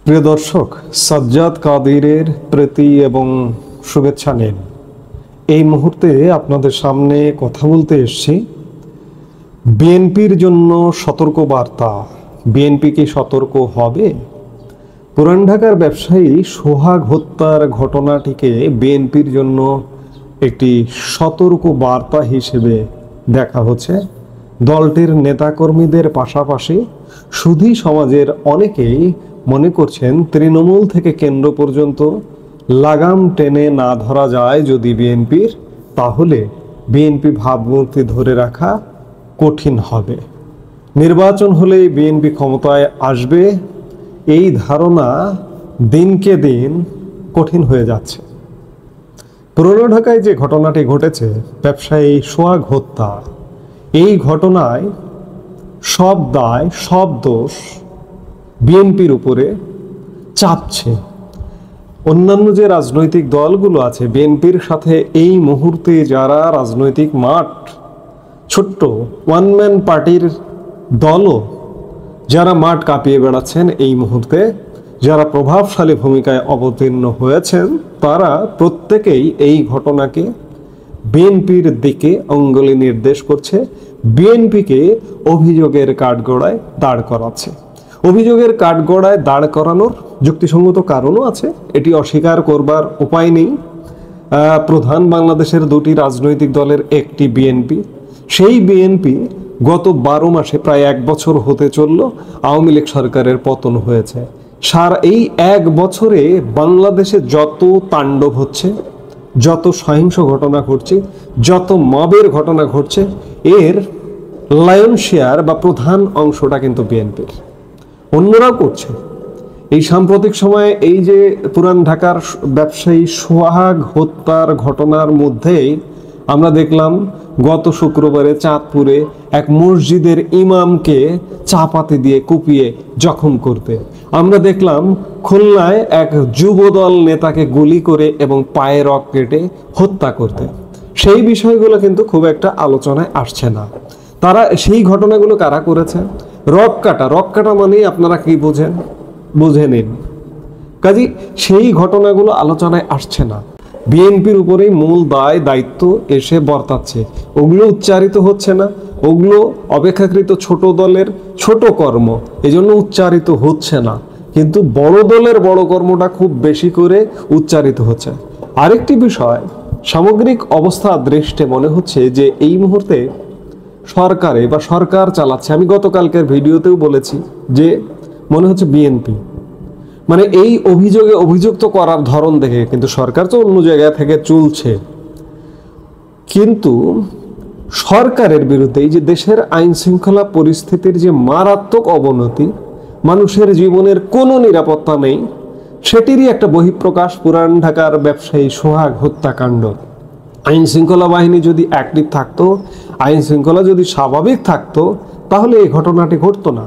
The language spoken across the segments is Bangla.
প্রিয় দর্শক, সাজ্জাদ কাদিরের প্রীতি এবং শুভেচ্ছা নিন। এই মুহূর্তে আপনাদের সামনে কথা বলতে এসেছি বিএনপির জন্য সতর্ক বার্তা। বিএনপি কি সতর্ক হবে? পুরান ঢাকার ব্যবসায়ী সোহাগ হত্যার ঘটনাটিকে বিএনপির জন্য একটি সতর্ক বার্তা হিসেবে দেখা হচ্ছে। দলটির নেতাকর্মীদের পাশাপাশি সুধী সমাজের অনেকেই মনে করছেন তৃণমূল থেকে কেন্দ্র পর্যন্ত লাগাম টেনে না ধরা যায় যদি বিএনপির, তাহলে বিএনপি ভাবমূর্তি ধরে রাখা কঠিন হবে। নির্বাচন হলেই বিএনপি ক্ষমতায় আসবে, এই ধারণা দিনকে দিন কঠিন হয়ে যাচ্ছে। পুরান ঢাকায় যে ঘটনাটি ঘটেছে, ব্যবসায়ী সোহাগ হত্যা, এই ঘটনায় সব দায় সব দোষ বিএনপির উপরে চাপছে। অন্যান্য যে রাজনৈতিক দলগুলো আছে বিএনপির সাথে এই মুহূর্তে যারা রাজনৈতিক মাঠ, ছোট্ট ওয়ান ম্যান পার্টির দলও যারা মাঠ কাঁপিয়ে বেড়াচ্ছেন এই মুহূর্তে, যারা প্রভাবশালী ভূমিকায় অবতীর্ণ হয়েছেন, তারা প্রত্যেকেই এই ঘটনাকে বিএনপির দিকে অঙ্গুলি নির্দেশ করছে, বিএনপিকে অভিযোগের কাঠগড়ায় দাঁড় করাচ্ছে। অভিযোগের কাঠগড়ায় দাঁড় করানোর যুক্তিসঙ্গত কারণও আছে, এটি অস্বীকার করবার উপায় নেই। প্রধান বাংলাদেশের দুটি রাজনৈতিক দলের একটি বিএনপি, সেই বিএনপি গত 12 মাসে প্রায় 1 বছর হতে চলল আওয়ামী লীগ সরকারের পতন হয়েছে। এই 1 বছরে বাংলাদেশে যত তাণ্ডব হচ্ছে, যত সহিংস ঘটনা ঘটছে, যত মবের ঘটনা ঘটছে, এর লায়ন শেয়ার বা প্রধান অংশটা কিন্তু বিএনপির। অন্যরাও করছে। এই সাম্প্রতিক সময়ে এই যে পুরান ঢাকার ব্যবসায়ী সোহাগ হত্যার ঘটনার মধ্যেই আমরা দেখলাম গত শুক্রবারে চাঁদপুরে এক মসজিদের ইমামকে চাপাতি দিয়ে কুপিয়ে জখম করতে। আমরা দেখলাম খুলনায় এক যুবদল নেতাকে গুলি করে এবং পায়ে রক কেটে হত্যা করতে। সেই বিষয়গুলো কিন্তু খুব একটা আলোচনায় আসছে না। তারা সেই ঘটনাগুলো কারা করেছে? রক কাটা মানেই আপনারা কি বোঝেন, বুঝে নিন। কাজী সেই ঘটনাগুলো আলোচনায় আসছে না, বিএনপির উপরেই মূল দায়িত্ব এসে বর্তাচ্ছে। ওগুলো উচ্চারিত হচ্ছে না, ওগুলো অপেক্ষাকৃত ছোট দলের ছোট কর্ম, এজন্য উচ্চারিত হচ্ছে না। কিন্তু বড় দলের বড় কর্মটা খুব বেশি করে উচ্চারিত হচ্ছে। আরেকটি বিষয়, সামগ্রিক অবস্থা দৃষ্টে মনে হচ্ছে যে এই মুহূর্তে সরকার চালাচ্ছে। আমি গতকালকের ভিডিওতেও বলেছি যে মনে হচ্ছে বিএনপি, মানে এই অভিযোগে অভিযুক্ত করার ধরন দেখে কিন্তু সরকার তো অন্য জায়গা থেকে চলছে, কিন্তু সরকারের বিরুদ্ধে এই যে দেশের আইন শৃঙ্খলা পরিস্থিতির যে মারাত্মক অবনতি, মানুষের জীবনের কোনো নিরাপত্তা নেই, সেটিরই একটা বহিঃপ্রকাশ পুরান ঢাকার ব্যবসায়ী সোহাগ হত্যাকাণ্ড। আইন শৃঙ্খলা বাহিনী যদি অ্যাক্টিভ থাকতো, আইন শৃঙ্খলা যদি স্বাভাবিক থাকতো, তাহলে এই ঘটনাটি ঘটতো না।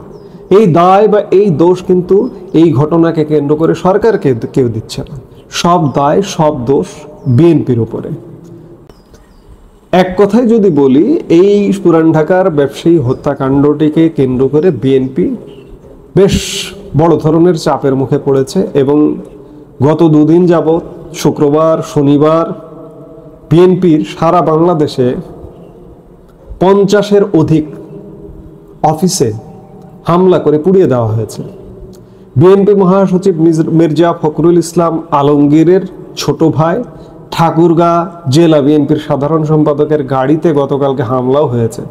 এই দায় বা এই দোষ কিন্তু এই ঘটনাকে কেন্দ্র করে সরকারকে কেউ দিচ্ছে না, সব দায় সব দোষ বিএনপির উপরে। এক কথায় যদি বলি, এই পুরান ঢাকার ব্যবসায়ী হত্যাকাণ্ডটিকে কেন্দ্র করে বিএনপি বেশ বড় ধরনের চাপের মুখে পড়েছে এবং গত 2 দিন যাবৎ শুক্রবার শনিবার বিএনপির সারা বাংলাদেশে 50-এর অধিক অফিসে হামলা করে পুড়িয়ে দেওয়া হয়েছে। বিএনপি মহাসচিব মির্জা ফখরুল ইসলাম আলমগীরের ছোট ভাই ঠাকুরগাঁ জেলা বিএনপির সাধারণ সম্পাদকের গাড়িতে গতকালকে হামলাও হয়েছে।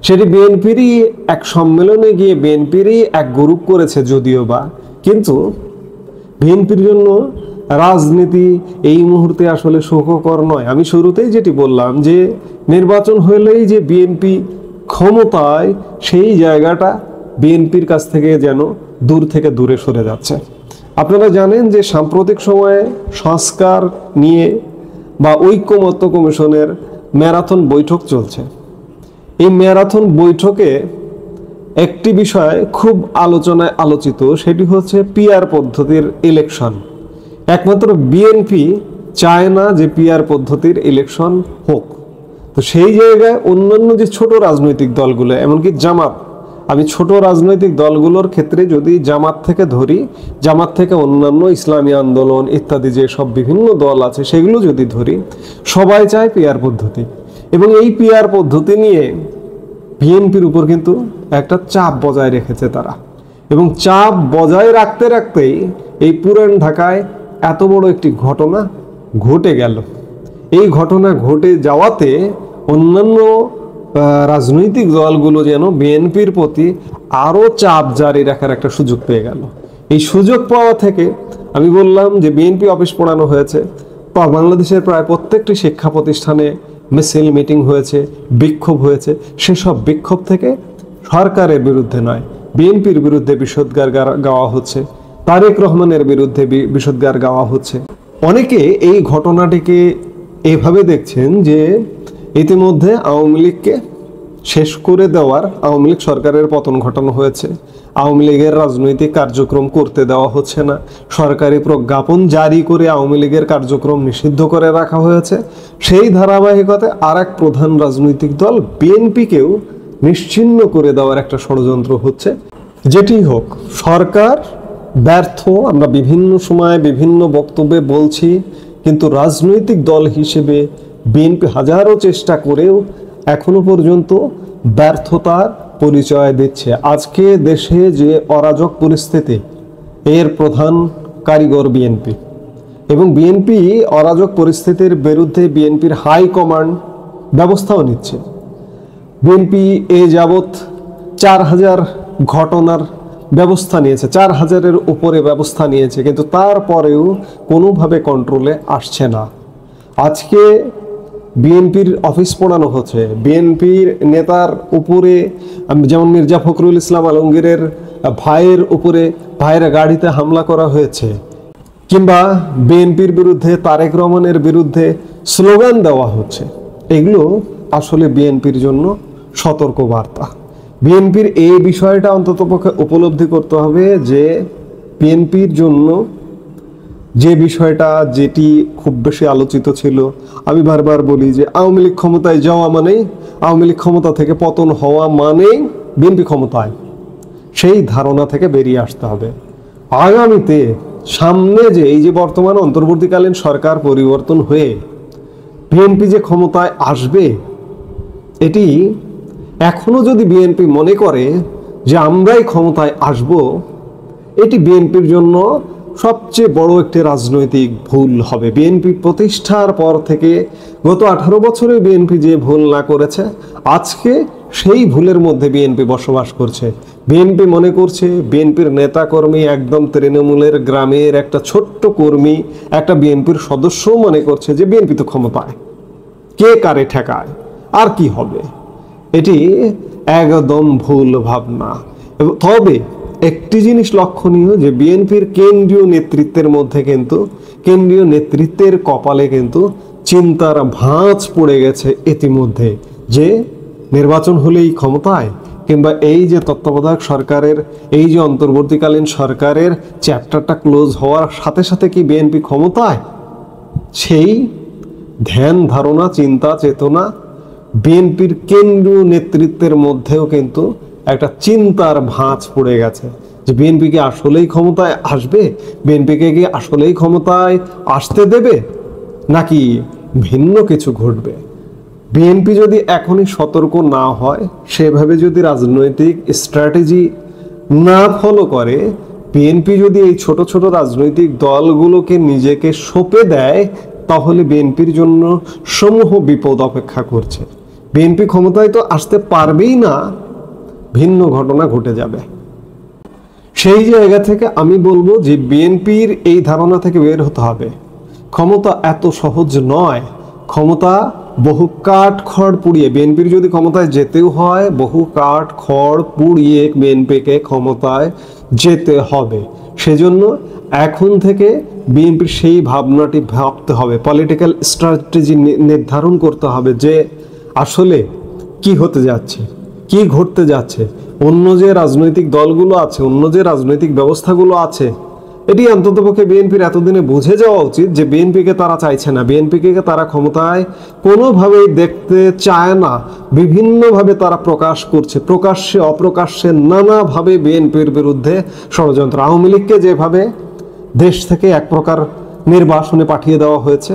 সেটি বিএনপিরই এক সম্মেলনে গিয়ে বিএনপিরই এক গ্রুপ করেছে যদিও বা, কিন্তু বিএনপির জন্য রাজনীতি এই মুহূর্তে আসলে সুখকর নয়। আমি শুরুতেই যেটি বললাম যে নির্বাচন হলেই যে বিএনপি ক্ষমতায়, সেই জায়গাটা বিএনপির কাছ থেকে যেন দূর থেকে দূরে সরে যাচ্ছে। আপনারা জানেন যে সাম্প্রতিক সময়ে সংস্কার নিয়ে বা ঐক্যমত্য কমিশনের ম্যারাথন বৈঠক চলছে। এই ম্যারাথন বৈঠকে একটি বিষয় খুব আলোচনায় আলোচিত, সেটি হচ্ছে পিআর পদ্ধতির ইলেকশন। একমাত্র বিএনপি চায় না যে পিআর পদ্ধতির ইলেকশন হোক। তো সেই জায়গায় অন্যান্য যে ছোট রাজনৈতিক দলগুলো, এমনকি জামাত, আমি ছোট রাজনৈতিক দলগুলোর ক্ষেত্রে যদি জামাত থেকে ধরি, জামাত থেকে অন্যান্য ইসলামী আন্দোলন ইত্যাদি যে সব বিভিন্ন দল আছে সেগুলো যদি ধরি, সবাই চায় পিআর পদ্ধতি। এবং এই পিআর পদ্ধতি নিয়ে বিএনপির উপর কিন্তু একটা চাপ বজায় রেখেছে তারা, এবং চাপ বজায় রাখতে রাখতেই এই পুরান ঢাকায় এত বড় একটি ঘটনা ঘটে গেল। এই ঘটনা ঘটে যাওয়াতে অন্যান্য রাজনৈতিক দলগুলো যেন বিএনপির প্রতি আরও চাপ জারি রাখার একটা সুযোগ পেয়ে গেল। এই সুযোগ পাওয়া থেকে আমি বললাম যে বিএনপি অফিস পোড়ানো হয়েছে, বাংলাদেশের প্রায় প্রত্যেকটি শিক্ষা প্রতিষ্ঠানে মিছিল মিটিং হয়েছে, বিক্ষোভ হয়েছে। সেসব বিক্ষোভ থেকে সরকারের বিরুদ্ধে নয়, বিএনপির বিরুদ্ধে বিষোদ্গার গাওয়া হচ্ছে, তারেক রহমানের বিরুদ্ধে বিষোদ্গার গাওয়া হচ্ছে। অনেকে এই ঘটনাটিকে এভাবে দেখছেন যে ইতিমধ্যে আওয়ামী লীগকে শেষ করে দেওয়ার, আওয়ামী লীগ সরকারের পতন ঘটানো হয়েছে, আওয়ামী লীগের রাজনৈতিক কার্যক্রম করতে দেওয়া হচ্ছে না, সরকারি প্রজ্ঞাপন জারি করে আওয়ামী লীগের কার্যক্রম নিষিদ্ধ করে রাখা হয়েছে। সেই ধারাবাহিকতায় আর এক প্রধান রাজনৈতিক দল বিএনপিকেও নিশ্চিহ্ন করে দেওয়ার একটা ষড়যন্ত্র হচ্ছে। যেটি হোক, সরকার ব্যর্থ, আমরা বিভিন্ন সময় বিভিন্ন বক্তব্যে বলছি, কিন্তু রাজনৈতিক দল হিসেবে বিএনপি হাজারো চেষ্টা করেও এখনো পর্যন্ত ব্যর্থতার পরিচয় দিচ্ছে। আজকে দেশে যে অরাজক পরিস্থিতি, এর প্রধান কারিগর বিএনপি, এবং বিএনপি অরাজক পরিস্থিতির বিরুদ্ধে বিএনপির হাইকমান্ড ব্যবস্থাও নিচ্ছে। বিএনপি এ যাবৎ 4000 ঘটনার ব্যবস্থা নিয়েছে, 4000-এর উপরে ব্যবস্থা নিয়েছে, কিন্তু তারপরেও কোনোভাবে কন্ট্রোলে আসছে না। আজকে বিএনপির অফিস পোড়ানো হচ্ছে, বিএনপির নেতার উপরে, যেমন মির্জা ফখরুল ইসলাম আলমগীরের ভাইয়ের উপরে, ভাইয়ের গাড়িতে হামলা করা হয়েছে, কিংবা বিএনপির বিরুদ্ধে, তারেক রহমানের বিরুদ্ধে স্লোগান দেওয়া হচ্ছে। এগুলো আসলে বিএনপির জন্য সতর্ক বার্তা। বিএনপির এই বিষয়টা অন্ততপক্ষে উপলব্ধি করতে হবে যে বিএনপির জন্য যে বিষয়টা, যেটি খুব বেশি আলোচিত ছিল, আমি বারবার বলি যে আওয়ামী লীগ ক্ষমতায় যাওয়া মানেই, আওয়ামী লীগ ক্ষমতা থেকে পতন হওয়া মানেই বিএনপি ক্ষমতায়, সেই ধারণা থেকে বেরিয়ে আসতে হবে। আগামীতে সামনে যে এই যে বর্তমান অন্তর্বর্তীকালীন সরকার পরিবর্তন হয়ে বিএনপি যে ক্ষমতায় আসবে, এটি এখনো যদি বিএনপি মনে করে যে আমরাই ক্ষমতায় আসব, এটি বিএনপির জন্য সবচেয়ে বড় একটি রাজনৈতিক ভুল হবে। বিএনপি প্রতিষ্ঠার পর থেকে গত 18 বছরে বিএনপি যে ভুল না করেছে, আজকে সেই ভুলের মধ্যে বিএনপি বসবাস করছে। বিএনপি মনে করছে বিএনপির নেতাকর্মী, একদম তৃণমূলের গ্রামের একটা ছোট্ট কর্মী, একটা বিএনপির সদস্যও মনে করছে যে বিএনপি তো ক্ষমতায়, কে কারে ঠেকায়, আর কি হবে। এটি একদম ভুল ভাবনা। তবে একটি জিনিস লক্ষণীয় যে বিএনপির কেন্দ্রীয় নেতৃত্বের মধ্যে কিন্তু, কেন্দ্রীয় নেতৃত্বের কপালে কিন্তু চিন্তার ভাঁজ পড়ে গেছে ইতিমধ্যে, যে নির্বাচন হলেই ক্ষমতায়, কিংবা এই যে তত্ত্বাবধায়ক সরকারের, এই যে অন্তর্বর্তীকালীন সরকারের চ্যাপ্টারটা ক্লোজ হওয়ার সাথে সাথে কি বিএনপি ক্ষমতায়, সেই ধ্যান ধারণা, চিন্তা চেতনা বিএনপির কেন্দ্রীয় নেতৃত্বের মধ্যেও কিন্তু একটা চিন্তার ভাঁজ পড়ে গেছে যে বিএনপি কি আসলেই ক্ষমতায় আসবে, বিএনপিকে কি আসলেই ক্ষমতায় আসতে দেবে, নাকি ভিন্ন কিছু ঘটবে। বিএনপি যদি এখনই সতর্ক না হয়, সেভাবে যদি রাজনৈতিক স্ট্র্যাটেজি না ফলো করে, বিএনপি যদি এই ছোট ছোট রাজনৈতিক দলগুলোকে নিজেকে সঁপে দেয়, তাহলে বিএনপির জন্য সমূহ বিপদ অপেক্ষা করছে। বিএনপি ক্ষমতায় তো আসতে পারবেই না, ভিন্ন ঘটনা ঘটে যাবে। সেই জায়গা থেকে আমি বলবো যে বিএনপির এই ধারণা থেকে বের হতে হবে, ক্ষমতা এত সহজ নয়। ক্ষমতা বহু কাঠ খড় পুড়িয়ে, বিএনপির যদি ক্ষমতায় যেতেও হয়, বহু কাঠ খড় পুড়িয়ে বিএনপিকে ক্ষমতায় যেতে হবে। সেজন্য এখন থেকে বিএনপির সেই ভাবনাটি ভাবতে হবে, পলিটিক্যাল স্ট্র্যাটেজি নির্ধারণ করতে হবে যে আসলে কি হতে যাচ্ছে, কি ঘটতে যাচ্ছে। অন্য যে রাজনৈতিক দলগুলো আছে, অন্য যে রাজনৈতিক ব্যবস্থাগুলো আছে, এটি অন্ততপক্ষে বিএনপির এতদিনে বুঝে যাওয়া উচিত যে বিএনপিকে তারা চাইছে না, বিএনপিকে তারা ক্ষমতায় কোনোভাবেই দেখতে চায় না। বিভিন্নভাবে তারা প্রকাশ করছে, প্রকাশ্যে অপ্রকাশ্যে নানাভাবে বিএনপির বিরুদ্ধে ষড়যন্ত্র। আওয়ামী লীগকে যেভাবে দেশ থেকে এক প্রকার নির্বাসনে পাঠিয়ে দেওয়া হয়েছে,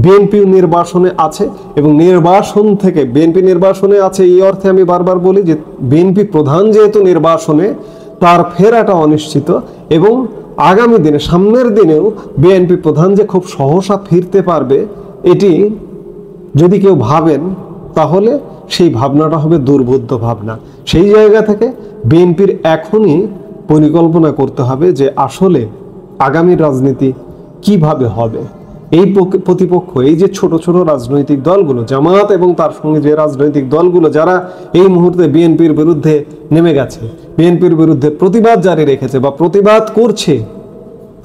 বিএনপিও নির্বাসনে আছে এবং নির্বাসন থেকে বিএনপি নির্বাসনে আছে এই অর্থে আমি বারবার বলি যে বিএনপি প্রধান যেহেতু নির্বাসনে, তার ফেরাটা অনিশ্চিত এবং আগামী দিনে সামনের দিনেও বিএনপি প্রধান যে খুব সহসা ফিরতে পারবে এটি যদি কেউ ভাবেন তাহলে সেই ভাবনাটা হবে দুর্বোধ্য ভাবনা। সেই জায়গা থেকে বিএনপির এখনই পরিকল্পনা করতে হবে যে আসলে আগামী রাজনীতি কিভাবে হবে। এই প্রতিপক্ষ, এই যে ছোট ছোট রাজনৈতিক দলগুলো, জামাত এবং তার সঙ্গে যে রাজনৈতিক দলগুলো যারা এই মুহূর্তে বিএনপির বিরুদ্ধে নেমে গেছে, বিএনপির বিরুদ্ধে প্রতিবাদ জারি রেখেছে বা প্রতিবাদ করছে,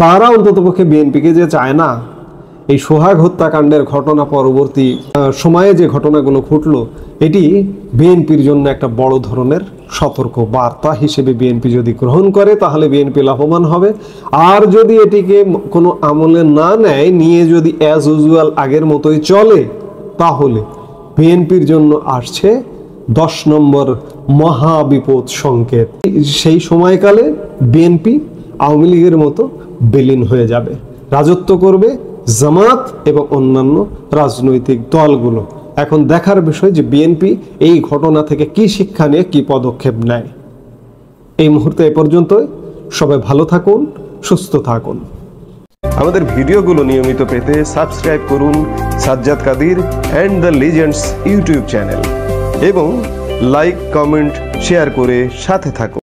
তারা অন্ততপক্ষে বিএনপিকে যে চায় না। এই সোহাগ হত্যাকাণ্ডের ঘটনা পরবর্তী সময়ে যে ঘটনাগুলো ঘটলো, এটি বিএনপির জন্য একটা বড় ধরনের সতর্ক বার্তা হিসেবে বিএনপি যদি গ্রহণ করে তাহলে বিএনপি লাভবান হবে। আর যদি এটিকে কোনো আমলে না নেয়, নিয়ে যদি অ্যাজ ইউজুয়াল আগের মতোই চলে, তাহলে বিএনপির জন্য আসছে 10 নম্বর মহাবিপদ সংকেত। সেই সময়কালে বিএনপি আওয়ামী লীগের মতো বিলীন হয়ে যাবে, রাজত্ব করবে জামাত এবং অন্যান্য রাজনৈতিক দলগুলো। এখন দেখার বিষয় যে বিএনপি এই ঘটনা থেকে কি শিক্ষা নিয়ে কি পদক্ষেপ নেয়। এই মুহূর্তে এ পর্যন্তই। সবাই ভালো থাকুন, সুস্থ থাকুন। আমাদের ভিডিওগুলো নিয়মিত পেতে সাবস্ক্রাইব করুন Sajjad Kadir and the legends YouTube channel এবং লাইক, কমেন্ট, শেয়ার করে সাথে থাকুন।